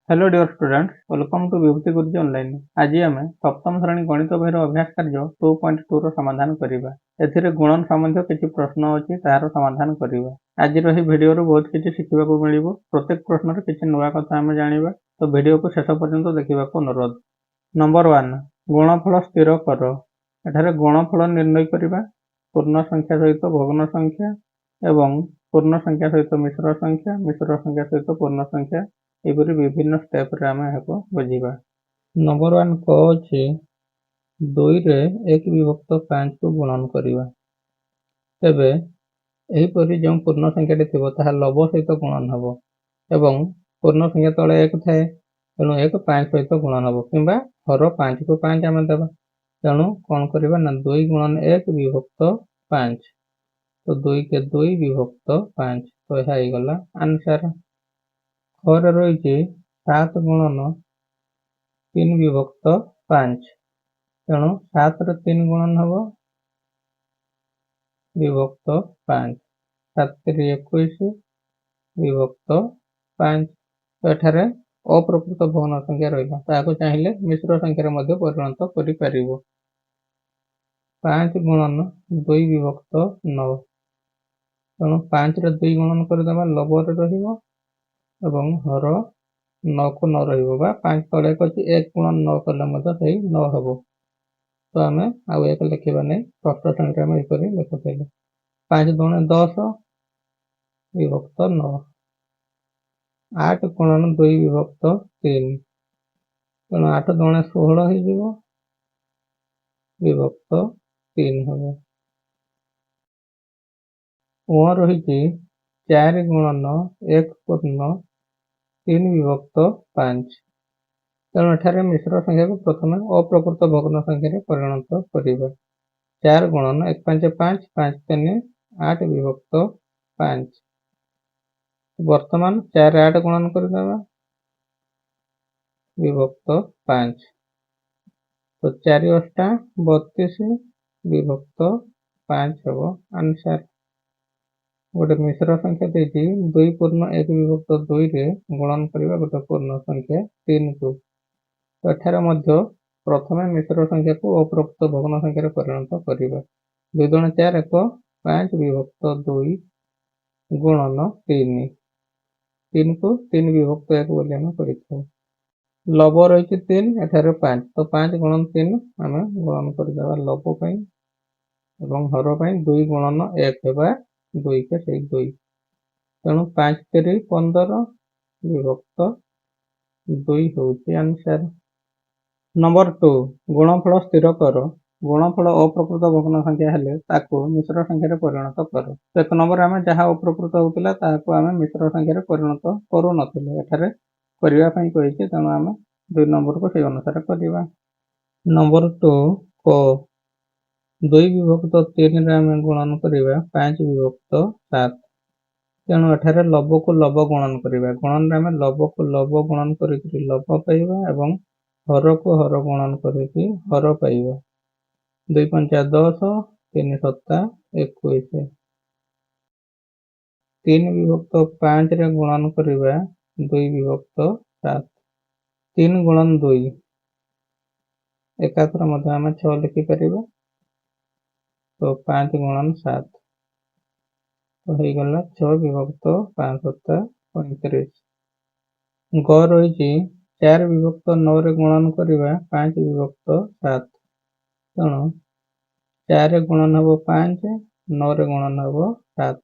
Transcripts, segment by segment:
Hello dear students, welcome to Vibhuti Guruji online. आज आम सप्तम श्रेणी गणित बहिर अभ्यास कार्य 2.2 रो समाधान करिबा। एथिरे गुणन संबंधी किछि प्रश्न अछि तार समाधान करिबा। आज रही वीडियो रो बहुत किछि शिखिबाकू मिलिबो। प्रत्येक प्रश्न रे किछि नया कथा हम जानिबा, तो वीडियो को शेष पर्यंत देखिबाकू अनुरोध। नंबर 1, गुणफल स्थिर कर। एठारे गुणफल निर्णय करिबा। पूर्ण संख्या सहित भग्न संख्या एवं पूर्ण संख्या सहित मिश्र संख्या, मिश्र संख्या सहित पूर्ण संख्या, एपरि विभिन्न स्टेप रे आमे हेको बुझिबा। नंबर 1 को अछि 2 रे 1 विभक्त 5 को गुणन करिबा। तबे एही परि जो पूर्ण संख्याटी थिबो ताहा लव सहित गुणन हबो एवं पूर्ण संख्या तळे 1 थाए, तेणु 1 5 सहित गुणन हबो किंबा हर 5 को 5 आमे देबा। तेणु कोन करिबा ना 2 गुणन 1 विभक्त 5, तो 2 के 2 विभक्त 5, तो यह आइ गला आंसर। और रही 7 गुणन 3 विभक्त 5, तेणु 7 रे 3 गुणन हबो विभक्त 5, 7 3 21 विभक्त 5। तो एठारे अप्रकृत भग्न संख्या रहिला, ताको चाहिले मिश्र संख्या मध्ये परिणत करि परिबो। 5 गुणन 2 विभक्त 9, तेणु 5 रे 2 गुणन कर देबा, लव रे रहिबो एवं हर 9 को 9 रहिबो बा 5 तळे अछि 1 गुणन 9 कले मध्ये सही 9 हबो। तो आमे आउ एक लिखिबा नै, षष्ठ संख्या में इपरि लिखिबे 5 दुणे 10 विभक्त 9। 8 गुणन 2 विभक्त 3, तेणु 8 दुणे 16 हो जिवो विभक्त 3 हबो। ओ रहिछि 4 गुणन 1 पूर्ण 3 विभक्त 5, तेणु एठारे मिश्र संख्या को प्रथमे अप्रकृत भग्न संख्या रे परिणत करिबा। 4 गुणन 1 5 5, 5 3 8 विभक्त 5। वर्तमान 4 8 गुणन कर देबा विभक्त 5, तो 4 8 32 विभक्त 5 हबो आंसर। गोटे मिश्र संख्या देछि 2 पूर्ण 1 विभक्त 2 रे गुणन करिबा गोटे पूर्ण संख्या 3 को। तो एठारे मध्य प्रथमे मिश्र संख्या को अप्रकृत भग्न संख्या रे परिणत करिबा। 2 दुणे 4 1 5 विभक्त 2 गुणन 3, 3 को 3 विभक्त 1 बोली हम करिथौ। लव रहिछि 3, एठारे 5, तो 5 गुणन 3 आमे गुणन कर देबा लव पई एवं हर पई 2 गुणन 1 हेबा 2 के सही 2, तेणु 5 3 15 विभक्त 2 होउछि आंसर। नंबर 2, गुणफल स्थिर कर। गुणफल अप्रकृत भग्न संख्या हेले ताको मिश्र संख्या रे परिणत कर। तो 1 नंबर आमे जहा अप्रकृत होतिला ताको आमे मिश्र संख्या रे परिणत करू नथिले, एठारे करिया पई कहिछि, तेणु आमे 2 नंबर को सेही अनुसार करिबा। नंबर 2 को 2 विभक्त 3 रे आमे गुणन करिबा 5 विभक्त 7, तेणु एठारे लव को लव गुणन करिबा। गुणन रे आमे लव को लव गुणन करिकि लव पाइबा एवं हर को हर गुणन करिकि हर पाइबा। 2 5 10, 3 7 21। 3 विभक्त 5 रे गुणन करिबा 2 विभक्त 7, 3 गुणन 2 एकाथर मध्ये आमे 6 लिखि परिबा, तो 5 गुणन 7, तो हे गला 6 विभक्त 5 7 35। ग रहिछि 4 विभक्त 9 रे गुणन करिबा 5 विभक्त 7, तेणु 4 रे गुणन हबो 5, 9 रे गुणन हबो 7,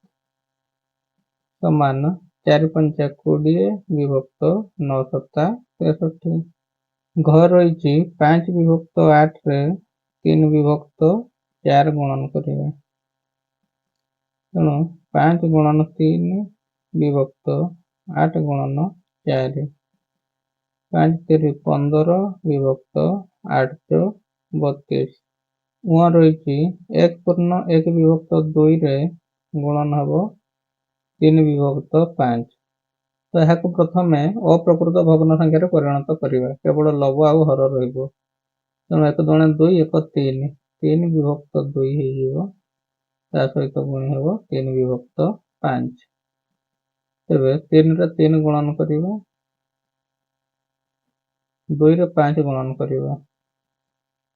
समान 4 5 20 विभक्त 9 7 63। घ रहिछि 5 विभक्त 8 रे 3 विभक्त 4 गुणन करिबा, तेणु 5 गुणन 3 विभक्त 8 गुणन 4, 5 3 15 विभक्त 8 32। वहाँ रही 1 पूर्ण 1 विभक्त 2 रे गुणन हबो 3 विभक्त 5, तो यह प्रथमे अप्रकृत भग्न संख्या रे परिणत करिबा। केवल लव आउ हर रहिबो, तेणु 1 दुणे 2 1 3, 3 विभक्त 2 हे जिवो, ता सहित गुणी हबो 3 विभक्त 5। तेबे 3 रे 3 गुणन करिबा 2 ରେ 5 ଗୁଣନ କରିବା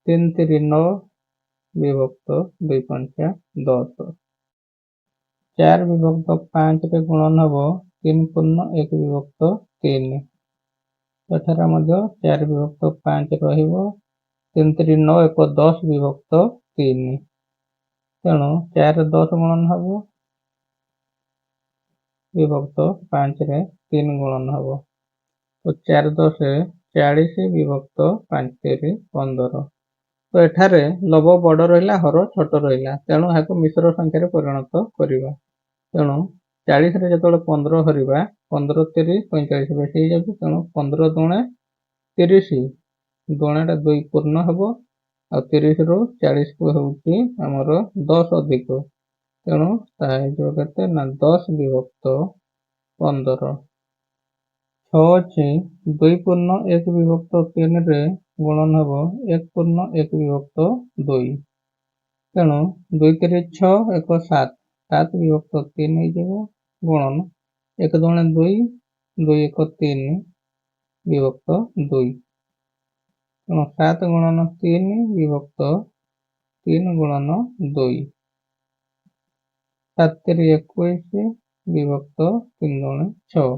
3 3 9 ବିଭକ୍ତ 2 5 10 4 ବିଭକ୍ତ 5 ରେ ଗୁଣନ ହେବ 3 ପୂର୍ଣ୍ଣ 1 ବିଭକ୍ତ 3 ଏଠାରେ ମଧ୍ୟ 4 ବିଭକ୍ତ 5 ରହିବ 3 3 9 1 10 ବିଭକ୍ତ 3 ତେଣୁ 4 10 ଗୁଣନ ହେବ ବିଭକ୍ତ 5 ରେ 3 ଗୁଣନ ହେବ तो 4 10 40 ବିଭକ୍ତ 5 3 15 तो ଏଠାରେ ଲବ ବଡ଼ ରହିଲା ହର ଛୋଟ ରହିଲା ତେଣୁ ଏହାକୁ ମିଶ୍ର ସଂଖ୍ୟାରେ ପରିଣତ କରିବା ତେଣୁ 40 ରେ ଯେତେବେଳେ 15 ହରିବା 15 3 45 ବେଶୀ ହେଇଯାଉଛି ତେଣୁ 15 ଦୁଣେ 30 ଦୁଣେଟା 2 ପୂର୍ଣ୍ଣ ହେବ ଆଉ 30 ରୁ 40 କୁ ହେଉଛି ଆମର 10 ଅଧିକ ତେଣୁ ତାହା ହେଇଯିବ କେତେ ନା 10 ବିଭକ୍ତ 15 6 ଅଛି 2 ପୂର୍ଣ୍ଣ 1 ବିଭକ୍ତ 3 ରେ ଗୁଣନ ହେବ 1 ପୂର୍ଣ୍ଣ 1 ବିଭକ୍ତ 2 ତେଣୁ 2 3 6 1 7 7 ବିଭକ୍ତ 3 ହେଇଯିବ ଗୁଣନ 1 ଦୁଣେ 2 2 1 3 ବିଭକ୍ତ 2 ତେଣୁ 7 ଗୁଣନ 3 ବିଭକ୍ତ 3 ଗୁଣନ 2 7 3 21 ବିଭକ୍ତ 3 ଦୁଣେ 6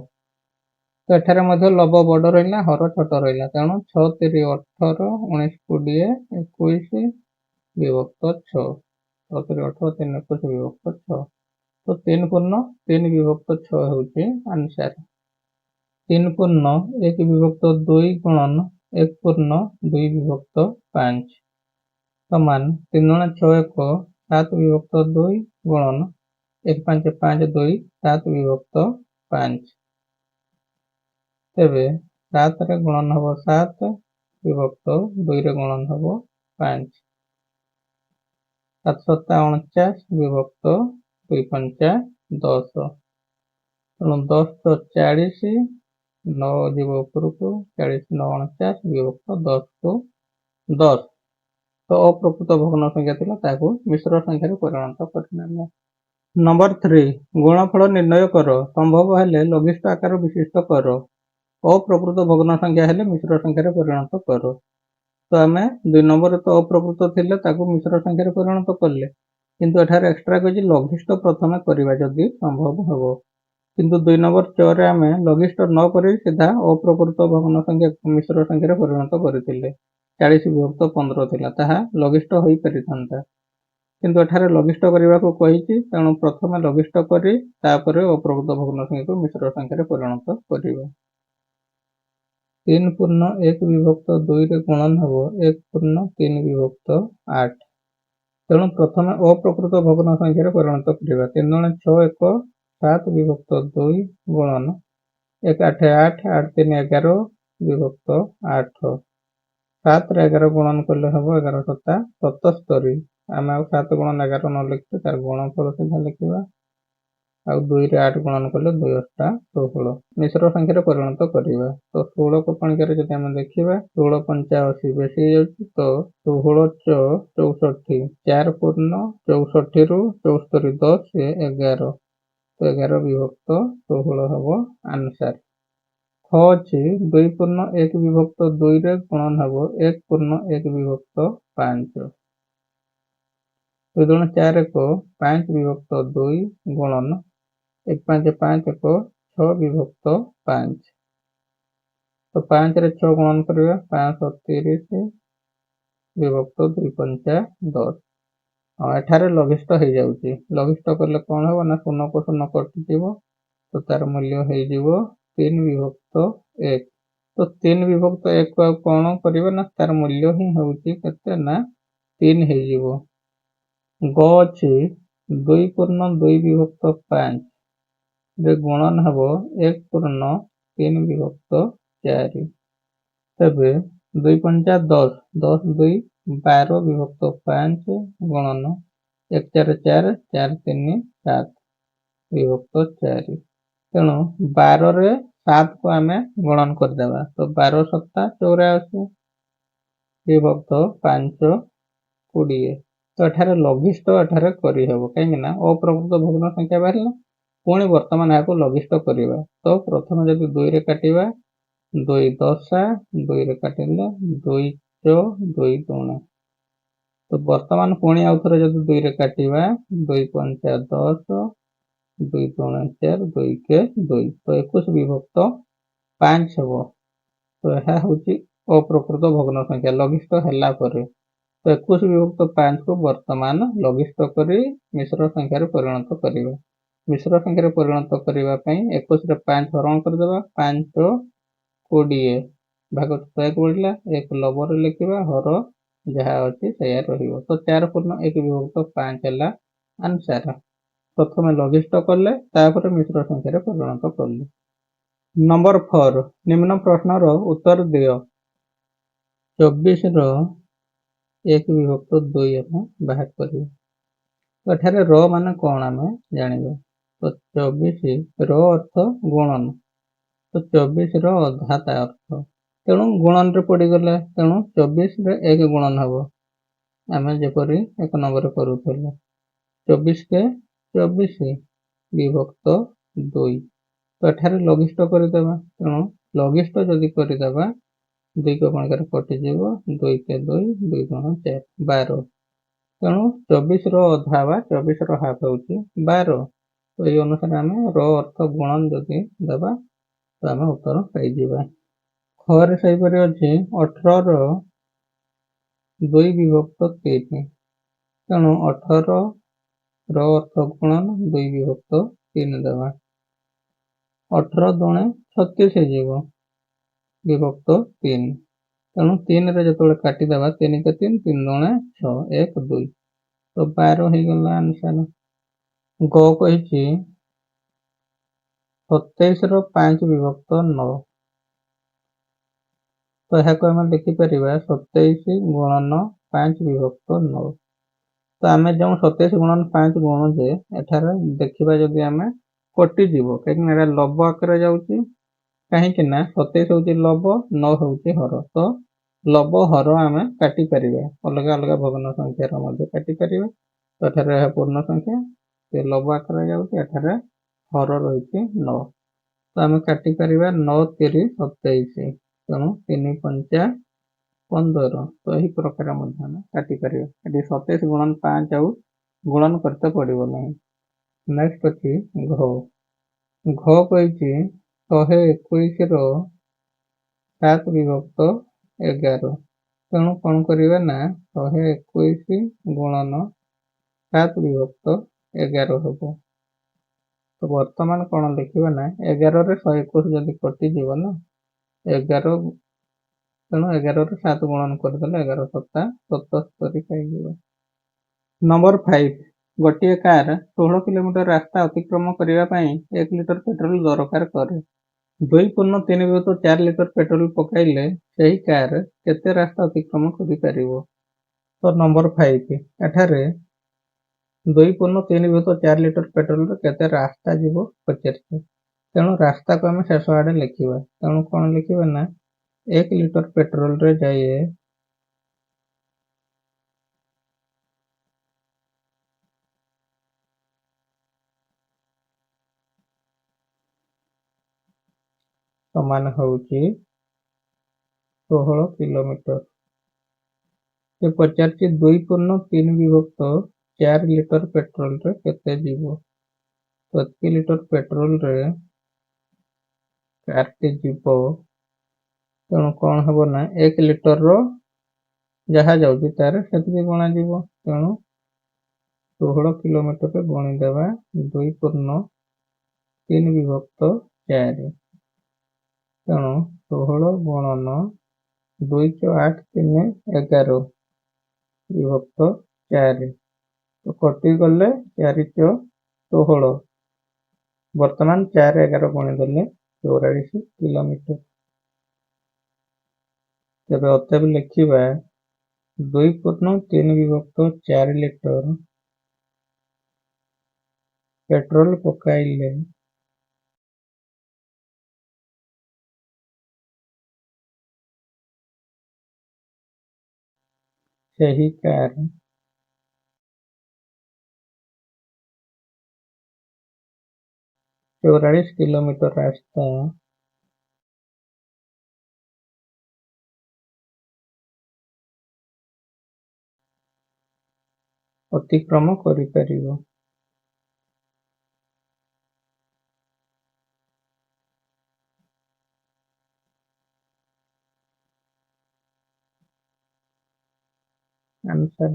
तो एठारे मध्य लब बड़ रहा हर छोट रहा तेणु 6 3 18 19 20 21 विभक्त 6 6 3 18 3 21 विभक्त 6 तो 3 पूर्ण 3 विभक्त 6 हूँ आंसर 3 पूर्ण 1 विभक्त 2 गुणन 1 पूर्ण 2 विभक्त 5 समान 3 गुण 6 1 7 विभक्त 2 गुणन 1 5 5 2 7 विभक्त 5 तेबे 7 रे गुणन हबो 7 विभक्त 2 रे गुणन हबो 5 7 7 49 विभक्त 2 5 10 तेणु 10 तो 40 9 जीव उपरको 40 9 49 विभक्त 10 को 10 तो अप्रकृत भग्न संख्या थिला ताको मिश्र संख्या रे परिणत करना नंबर 3 गुणफल निर्णय कर संभव हेले लघिष्ठ आकार विशिष्ट कर अप्रकृत भग्न संख्या हेले मिश्र संख्या रे परिणत कर तो आम 2 नंबर तो अप्रकृत थिले ताको मिश्र संख्या रे परिणत करले किंतु एठारे एक्स्ट्रा कहि लघिष्ठ प्रथमे करिवा जदि संभव हबो किंतु 2 नंबर 4 रे आम लघिष्ठ न करि सीधा अप्रकृत भग्न संख्या मिश्र संख्या रे परिणत करथिले 40 विभक्त 15 थिला ताहा लघिष्ठ होई परिथांता किंतु एठारे लघिष्ठ करबा को कहिछि तेणु प्रथमे लघिष्ठ करि तापरे अप्रकृत भग्न संख्या को मिश्र संख्या रे परिणत करिवा 3 पूर्ण 1 विभक्त 2 रे गुणन हबो 1 पूर्ण 3 विभक्त 8 तेणु प्रथमे अप्रकृत भग्न संख्या रे परिणत करिवा 3 गुण 6 1 7 विभक्त 2 गुणन 1 8 8 8 3 11 विभक्त 8 7 रे 11 गुणन करले हबो 11 7 77 आम 7 गुणन 11 न लिखते तार गुणफल सीधा लिखिबा आ 2 रे 8 गुणन करले 2 8 16 मिश्र संख्या रे परिणत करिवा तो 16 को पणिकारे जदि हम देखिबा 16 85 बेसी जाउछि तो 16 64 4 पूर्ण 64 रु 74 10 11 तो 11 विभक्त 16 हबो आंसर 6 अछि 2 पूर्ण 1 विभक्त 2 रे गुणन हबो 1 पूर्ण 1 विभक्त 5 2 गुण 4 1 5 विभक्त 2 गुणन 1 5 5 1 6 विभक्त 5 तो 5 रे 6 गुणन करिवा 530 विभक्त 2 5 10 एठारे लघिष्ठ हो जाउछि लघिष्ठ करले कोन हो ना 0 को 0 कटि जीवो तो तार मूल्य हो जीवो 3 विभक्त 1 तो 3 विभक्त 1 को कोन करिवा ना तार मूल्य ही होउछि केते ना 3 हो जीवो ग अछि 2 पूर्ण 2 विभक्त 5 रे गुणन हबो 1 पूर्ण 3 विभक्त 4 तबे 2 5 10 10 2 12 विभक्त 5 गुणन 1 4 4 4 3 7 विभक्त 4 तेणु 12 रे 7 को आम गुणन करदेबा तो 12 7 84 विभक्त 5 20 तो एठारे लघिष्ठ एठारे करि हेबो काहेकि ना अप्रकृत भग्न संख्या बाहरला पुणी वर्तमान यहाँ लघिष्ठ करवा तो प्रथम जब 2 रे काटिबा 2 ଦଶା 2 ରେ କାଟିଲେ 2 ଚ 2 ଦୁଣେ। ତ ବର୍ତ୍ତମାନ ପୁଣି ଆଉ ଥରେ ଯଦି 2 ରେ କାଟିବା 2 ପଞ୍ଚା 10 2 ଦୁଣେ 4 2 କେ 2 ତ 21 ବିଭକ୍ତ 5 ହେବ। ତ ଏହା ହେଉଛି ଅପ୍ରକୃତ ଭଗ୍ନ ସଂଖ୍ୟା ଲଘିଷ୍ଠ ହେଲା ପରେ। ତ 21 ବିଭକ୍ତ 5 କୁ ବର୍ତ୍ତମାନ ଲଘିଷ୍ଠ କରି ମିଶ୍ର ସଂଖ୍ୟାରେ ପରିଣତ କରିବା। ମିଶ୍ର ସଂଖ୍ୟାରେ ପରିଣତ କରିବା ପାଇଁ 21 ରେ 5 ହରଣ କରିଦେବା 5 20 ଭାଗ 1 ବଢିଲା 1 ଲବରେ ଲେଖିବା ହର ଯାହା ଅଛି ସେଇଆ ରହିବ। ତ 4 ପୂର୍ଣ୍ଣ 1 ବିଭକ୍ତ 5 ହେଲା ଆନ୍ସର। ପ୍ରଥମେ ଲଘିଷ୍ଠ କଲେ ତାପରେ ମିଶ୍ର ସଂଖ୍ୟାରେ ପରିଣତ କଲେ। ନମ୍ବର 4 ନିମ୍ନ ପ୍ରଶ୍ନର ଉତ୍ତର ଦିଅ। 24 ର 1 ବିଭକ୍ତ 2 ଆମେ ବାହାର କରିବା। ଏଠାରେ ର ମାନେ କଣ ଆମେ ଜାଣିବା। ତ 24 ର ଅର୍ଥ ଗୁଣନ। ତ 24 ର ଅଧା ତା ଅର୍ଥ। ତେଣୁ ଗୁଣନରେ ପଡିଗଲା। ତେଣୁ 24 ରେ 1 ଗୁଣନ ହେବ। ଆମେ ଯେପରି 1 ନମ୍ବରରେ କରୁଥିଲେ। 24 କେ 24 ବିଭକ୍ତ 2। ତ ଏଠାରେ ଲଘିଷ୍ଠ କରିଦେବା। ତେଣୁ ଲଘିଷ୍ଠ ଯଦି କରିଦେବା 2 କ ଗଣିକାରେ କଟିଯିବ 2 କେ 2 2 ଗୁଣ 4 12। ତେଣୁ 24 ର ଅଧା ବା 24 ର ହାଫ ହେଉଛି 12। ତ ଏହି ଅନୁସାରେ ଆମେ ର ଅର୍ଥ ଗୁଣନ ଯଦି ଦେବା ତ ଆମେ ଉତ୍ତର ପାଇଯିବା। ଖରେ ସେହିପରି ଅଛି 18 ର 2 ବିଭକ୍ତ 3। ତେଣୁ 18 ର ଅର୍ଥ ଗୁଣନ 2 ବିଭକ୍ତ 3 ଦେବା। 18 ଦୁଣେ 36 ହେଇଯିବ ବିଭକ୍ତ 3। ତେଣୁ 3 ରେ ଯେତେବେଳେ କାଟିଦେବା 3 କେ 3 3 ଦୁଣେ 6 1 2। ତ 12 ହେଇଗଲା ଆନ୍ସର। ଗ କହିଛି 27 ର 5 ବିଭକ୍ତ 9। ତ ଏହାକୁ ଆମେ ଦେଖିପାରିବା 27 ଗୁଣନ 5 ବିଭକ୍ତ 9। ତ ଆମେ ଯେଉଁ 27 ଗୁଣନ 5 ଗୁଣୁଛେ ଏଠାରେ ଦେଖିବା ଯଦି ଆମେ କଟିଯିବ କାହିଁକିନା ଏଟା ଲବ ଆକାରରେ ଯାଉଛି। କାହିଁକି ନା 27 ହେଉଛି ଲବ 9 ହେଉଛି ହର। ତ ଲବ ହର ଆମେ କାଟିପାରିବା। ଅଲଗା ଅଲଗା ଭଗ୍ନ ସଂଖ୍ୟାର ମଧ୍ୟ କାଟିପାରିବା। ତ ଏଠାରେ ଏହା ପୂର୍ଣ୍ଣ ସଂଖ୍ୟା ସେ ଲବ ଆକାରରେ ଯାଉଛି ଏଠାରେ ହର ରହିଛି 9। ତ ଆମେ କାଟିପାରିବା 9 3 27। ତେଣୁ 3 ପଞ୍ଚା 15। ତ ଏହି ପ୍ରକାର ମଧ୍ୟ ଆମେ କାଟିପାରିବା। ଏଠି 27 ଗୁଣନ 5 ଆଉ ଗୁଣନ କରିତେ ପଡିବ ନାହିଁ। ନେକ୍ସଟ ଅଛି ଘ। ଘ କହିଛି 121 ର 7 ବିଭକ୍ତ 11। ତେଣୁ କଣ କରିବା ନା 121 ଗୁଣନ 7 ବିଭକ୍ତ 11 ହେବ। ତ ବର୍ତ୍ତମାନ କଣ ଲେଖିବା ନା 11 ରେ 121 ଯଦି କଟିଯିବ ନା 11 ତେଣୁ 11 ରେ 7 ଗୁଣନ କରିଦେଲେ 11 7 77 ପାଇଯିବ। ନମ୍ବର 5 ଗୋଟିଏ କାର 16 କିଲୋମିଟର ରାସ୍ତା ଅତିକ୍ରମ କରିବା ପାଇଁ 1 ଲିଟର ପେଟ୍ରୋଲ ଦରକାର କରେ। 2.3 ବିଭକ୍ତ 4 ଲିଟର ପେଟ୍ରୋଲ ପକାଇଲେ ସେହି କାର କେତେ ରାସ୍ତା ଅତିକ୍ରମ କରିପାରିବ। ତ ନମ୍ବର 5 ଏଠାରେ 2.3 ବିଭକ୍ତ 4 ଲିଟର ପେଟ୍ରୋଲରେ କେତେ ରାସ୍ତା ଯିବ ପଚାରିছে। ତେଣୁ ରାସ୍ତାକୁ ଆମେ ଶେଷ ଆଡେ ଲେଖିବା। ତେଣୁ କଣ ଲେଖିବା ନା 1 ଲିଟର ପେଟ୍ରୋଲରେ ଯାଏ ସମାନ ହେଉଛି 16 କିଲୋମିଟର। ସେ ପଚାରିଛି 2.3 ବିଭକ୍ତ 4 ଲିଟର ପେଟ୍ରୋଲରେ କେତେ ଯିବ। ପ୍ରତି ଲିଟର ପେଟ୍ରୋଲରେ କାରଟି ଯିବ। ତେଣୁ କଣ ହବ ନା 1 ଲିଟରର ଯାହା ଯାଉଛି ତାର ସେତିକି ଗଣାଯିବ। ତେଣୁ 16 କିଲୋମିଟରରେ ଗଣିଦେବା 2.3 ବିଭକ୍ତ 4। ତେଣୁ 16 ଗୁଣନ 2 × 8 3 11 ବିଭକ୍ତ 4। ତ କଟିଗଲେ 4 × 16। ବର୍ତ୍ତମାନ 4 11 ଗଣିଦେଲେ 44 କିଲୋମିଟର। ତେବେ ଅତଏବ ଲେଖିବା 2.3 ବିଭକ୍ତ 4 ଲିଟର ପେଟ୍ରୋଲ ପକାଇଲେ ସେହି କାର 44 କିଲୋମିଟର ରାସ୍ତା ଅତିକ୍ରମ କରିପାରିବ। आंसर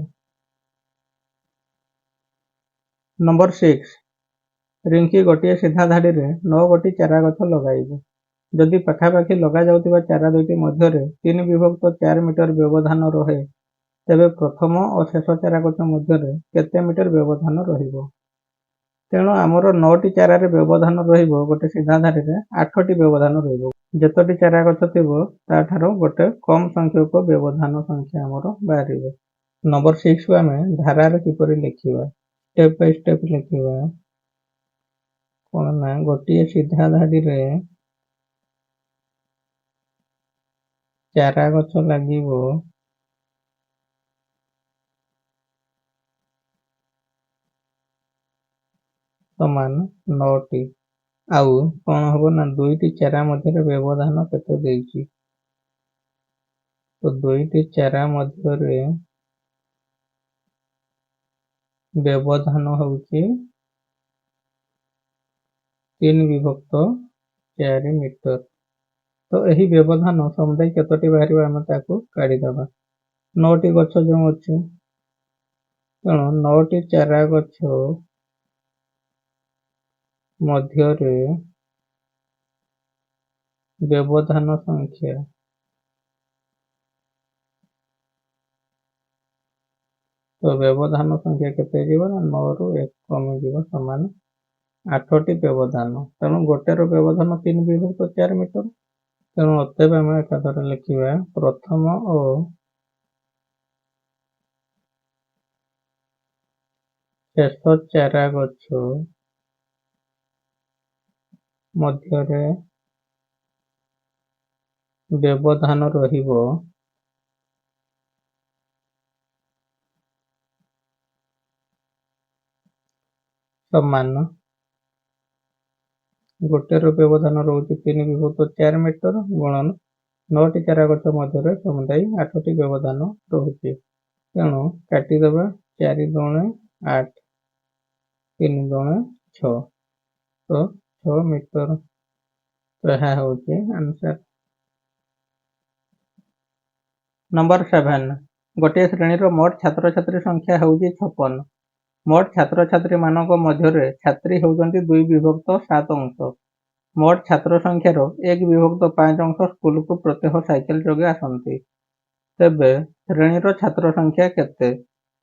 नंबर 6 रिंकी गोटे सीधा धाड़ी रे 9 गोटी चारा गछ लगाइबे। जदि पाखापाखि लगा जाउतिबा चारा दुईटी मध्यरे 3 विभक्त 4 मीटर व्यवधान रहे तेबे प्रथम और शेष चारा गछ मध्यरे केते मीटर व्यवधान रहिबो। तेणु आमर 9टी चारा रे व्यवधान रहिबो गोटे सीधा धाड़ी रे 8टी व्यवधान रहिबो। जेतोटी चारा गछ थिबो ताठारो गोटे कम संख्यक व्यवधान संख्या आमर बाहरिबो। नंबर 6 को आमे धारा रे किपरि लिखिबा स्टेप बाय स्टेप लिखिबा। कोन ना गोटे सीधा धाड़ी रे चारा गछ लागिबो समान 9टी आउ कोन हबो ना दुईटी चारा मध्यरे व्यवधान केते देइछि तो दुईटी चारा मध्यरे व्यवधान होउछि 3 विभक्त 4 मीटर। तो एही व्यवधान समुदाय केतोटी बाहरिबा आमे ताको काढी दबा। 9टी गछ जो अछि तेणु 9टी चारा गछ मध्यरे व्यवधान संख्या तो व्यवधान संख्या केते जीवो ना 9 रु 1 कमी जीवो समान 8टी व्यवधान। तेणु गोटे रो व्यवधान 3 विभक्त 4 मीटर। तेणु अतएव आमे एकाथरे लिखिबा प्रथम ओ शेष चारा गछ मध्यरे व्यवधान रहिबो समान गोटे रो व्यवधान रहउछि 3 विभक्त 4 मीटर गुणन 9टी चारा गछ मध्यरे समुदाय 8टी व्यवधान रहउछि। तेणु काटी दबा 4 दुणे 8 3 दुणे 6 तो 6 मीटर तो यह होउछि आंसर। नंबर 7 गोटे श्रेणी रो मोट छात्र छात्री संख्या होउछि 56। मोट छात्र छात्री मानक मध्यरे छात्री होउछन्ति 2 विभक्त 7 अंश। मोट छात्र संख्यार 1 विभक्त 5 अंश स्कूल को प्रत्यह साइकेल जोगे आसन्ति। तेबे श्रेणी रो छात्र संख्या केते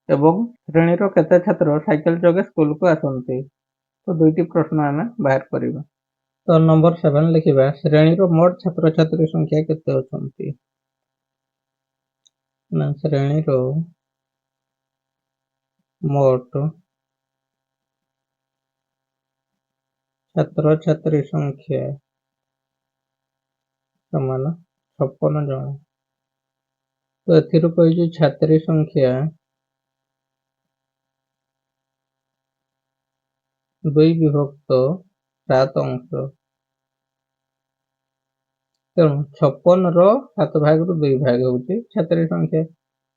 एवं श्रेणी रो केते छात्र साइकेल जोगे स्कूल को आसन्ति। तो दुईटी प्रश्न आमे बाहर करिबा। तो नंबर 7 लिखिबा श्रेणी रो मोट छात्र छात्री संख्या केते अछन्ति ना श्रेणी रो मोट छात्र छात्री संख्या समान 56 जन। तो एथिरो कहिछि छात्री संख्या 2 विभक्त 7 अंश। तेणु 56 रो 7 भाग रु 2 भाग होउछि छात्री संख्या।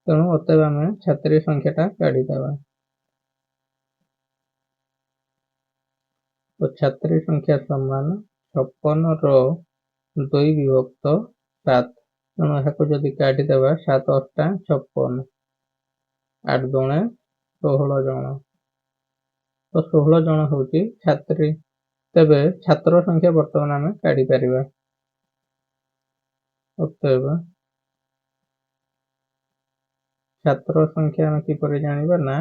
तेणु अतएव आमे छात्री संख्याटा काढी दबा। तो छात्री संख्या समान 56 रो 2 विभक्त 7। तेणु एहाको जदि काढी दबा 7 8 56 8 दुणे 16 जन। तो 16 जन होउछि छात्री। तेबे छात्र संख्या वर्तमान आमे काढी परिबा। अतएव छात्र संख्या आमे किपरि जानिबा ना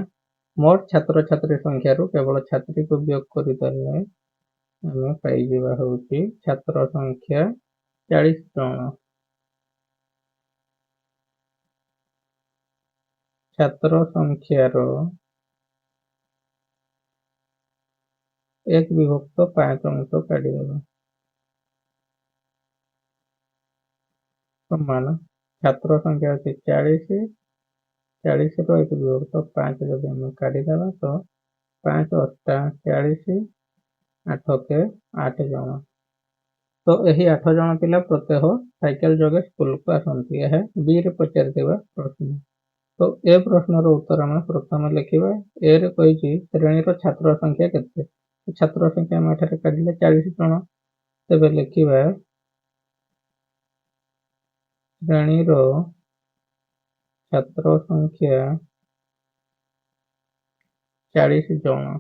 मोट छात्र छात्री संख्या रु केवल छात्री को वियोग करि देले आमे पाई जिबा होउछि छात्र संख्या 40 जन। छात्र संख्या रो 1 विभक्त 5 अंश काढी देबा समान छात्र संख्या अछि 40 40 रो 1 विभक्त 5 जदि हम काढी देबा तो 5 8 40 8 के 8 जन। तो एही 8 जन पिला प्रत्यह साइकेल जोगे स्कूल को आसन्ति। यह बी रे पचार देबा प्रश्न। तो ए प्रश्नर उत्तर आम प्रथम लिखा ए रे कही श्रेणी छात्र संख्या केते छात्र संख्या आम एठारे काढिले 40 जन तेबे लिखा श्रेणी छात्र संख्या 40 जन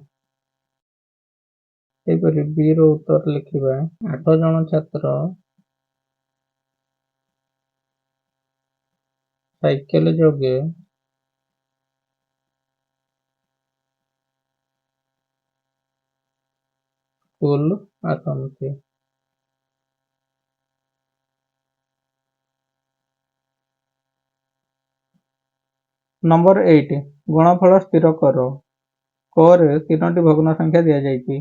सेपरि बी रो उत्तर लिखा 8 जन छात्र साइकेल जोगे स्कूल आसंती। नंबर 8 गुणफल स्थिर कर क रे 3टी भग्न संख्या दिया जायछि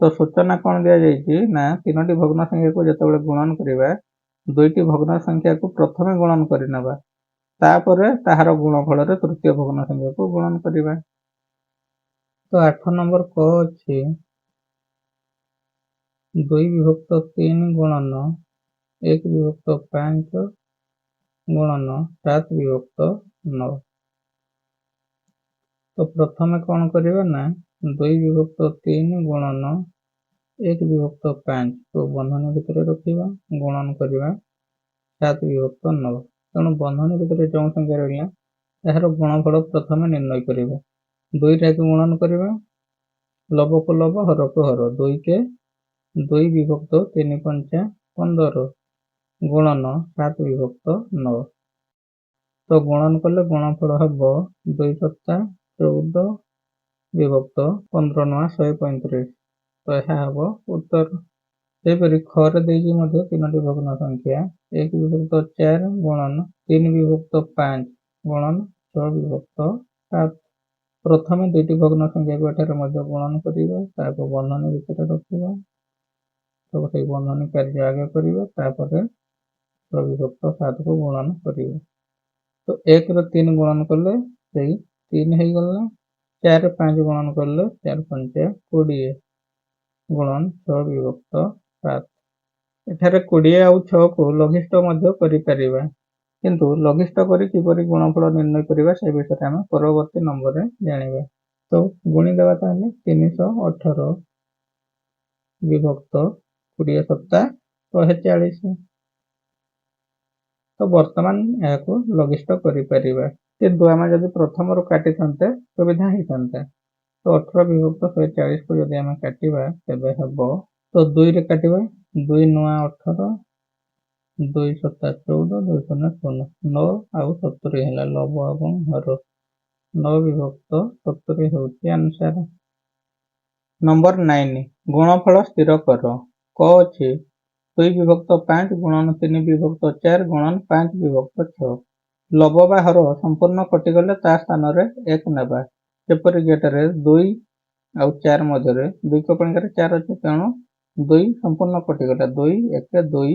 तो सूचना कौन दिया जायछि ना 3टी भग्न संख्या को जतबेले गुणन करिबा दुईटी भग्न संख्या को प्रथमे गुणन करिनबा तापरे ताहार गुणफल रे तृतीय भग्न संख्या को गुणन करिबा। तो 8 नंबर क अछि 2 विभक्त 3 गुणन 1 विभक्त 5 गुणन 7 विभक्त 9। तो प्रथमे कौन करिबा ना 2 विभक्त 3 गुणन 1 विभक्त 5 को बंधन भितर रखिबा गुणन करिबा 7 विभक्त 9 तेणु बंधन भितर जो संख्या रहिला यार गुणफल प्रथमे निर्णय करिबा 2 टा को गुणन करिबा लब को लब हर को हर 2 के 2 विभक्त 3 पंचा 15 गुणन 7 विभक्त 9। तो गुणन कले गुणफल हम 2 सप्ताह 14 विभक्त 15 नुआ 135 तो यह हम उत्तर। सेपरि खरे देजी मध्य 3टी भग्न संख्या 1 विभक्त 4 गुणन 3 विभक्त 5 गुणन 6 विभक्त 7 प्रथमे 2टी भग्न संख्या को एठारे मध्य गुणन करिबा ताको बंधन भितर रखिबा तो से बंधन कार्य आगे करिबा तापर 6 विभक्त 7 को गुणन करिबा तो 1 रो 3 गुणन कले सेही 3 हे गला 4 5 गुणन कले 4 5 20 गुणन 6 विभक्त 7 एठारे 20 आउ 6 को लघिष्ठ मध्य करि परिबा किंतु लघिष्ठ करी किपरि गुणफल निर्णय करिबा से विषय हम परवर्ती नंबर रे जानिबा। तो गुणी देबा ताने 318 विभक्त 20 सप्ताह 140 तो वर्तमान यहाँ लघिष्ठ करिपरिबा किंतु आम जब प्रथम रू काटी थांते सुविधा ही थांता तो 18 विभक्त 140 को जब आम काटिबा तेबे हबो तो 2 रे काटिबा 2 नुआ 18 2 सप्ताह 14 2 शून्य 9 आउ 70 हैला लब एवं हर 9 विभक्त 70 होउची आंसर। नंबर 9 गुणफल स्थिर कर क अछि 2 विभक्त 5 गुणन 3 विभक्त 4 गुणन 5 विभक्त 6 लब बा हर संपूर्ण कटिगले ता स्थान रे 1 नेबा जेपरि गेटरे 2 आउ 4 मध्यरे 2 को पंकर 4 अछि तेणु 2 संपूर्ण कटिगले 2 1 2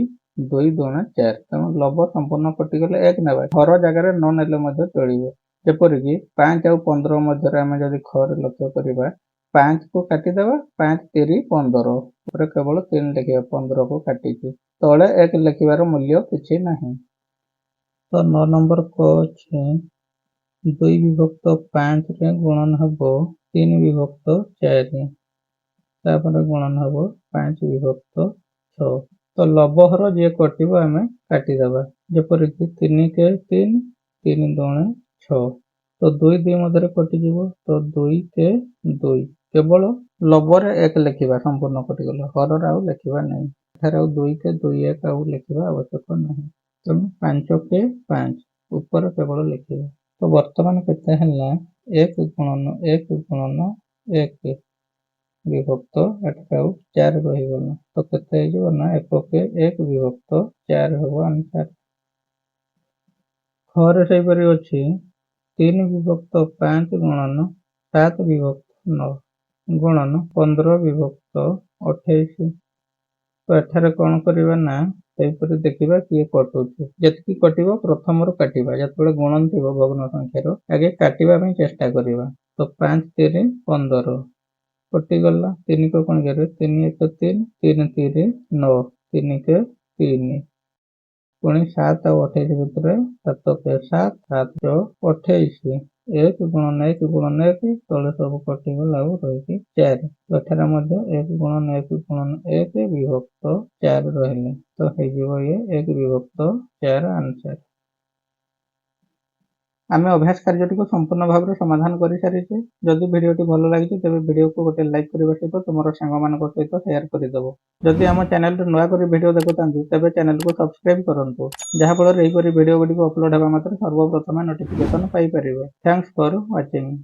2 2 4 तेणु लब संपूर्ण कटिगले 1 नेबा हर जगह रे न नेले मध्य चलिबो जेपरि कि 5 आउ 15 मध्यरे हम जदि खर लक्ष्य करिबा 5 को काटी देबा 5 3 15 पर केवल 3 लिखिबा 15 को काटी छी तळे 1 लिखिबार मूल्य किछि नाही। तो 9 नंबर को अछि 2 विभक्त 5 रे गुणन हबो 3 विभक्त 4 तापर गुणन हबो 5 विभक्त 6 तो लब हर जे कटिबो हमें काटी देबा जेपरि कि 3 के 3 3 2 6 तो 2 2 मध्यरे कटि जीवो तो 2 के 2 केवल लबरे 1 लिखिबा संपूर्ण कटिगले हर आउ लिखिबा नै एठार आउ 2 के 2 1 आउ लिखिबा आवश्यक नहीं तेणु 5 के 5 ऊपर केवल लिखिबा। तो वर्तमान केते हला 1 गुणन 1 गुणन 1 विभक्त एठार आउ 4 रहि गला तो केते हे जीव ना 1 के 1 विभक्त 4 हबो आंसर। खरे सेहि परि अछि 3 विभक्त 5 गुणन 7 विभक्त 9 गुणन 15 विभक्त 28 तो एठारे कौन करिबा ना सेपरि देखिबा किए कटुछि जति कटिबो प्रथम रो काटिबा जतबेले गुणन थिबो भग्न संख्या रो आगे काटिबा पई चेष्टा करिबा तो 5 3 15 कटि गला 3 को कोन करे 3 1 3 3 3 9 3 के 3 पुणी 7 और 28 भितर 7 के 7 7 जो 28 1 गुणन 1 गुणन 1 तले सब कटिगला और रही 4 एठार 1 गुणन 1 गुणन 1 विभक्त 4 रहिले तो हो ये 1 विभक्त 4 आंसर। आम अभ्यास कार्यटी को संपूर्ण भाव में समाधान कर सारी। जदि भिडियोटी भल लगी तेज भिडियो को गोटे लाइक करने सहित तुम सांग सहित शेयर करदेव। जदि आम चैनल नुआ कर भिडियो देखुता तेज चैनल को सब्सक्राइब करूँ जहाँफल भिडियो गुड़ी अपलोड होगा सर्वप्रथम notification Piper. Thanks for watching.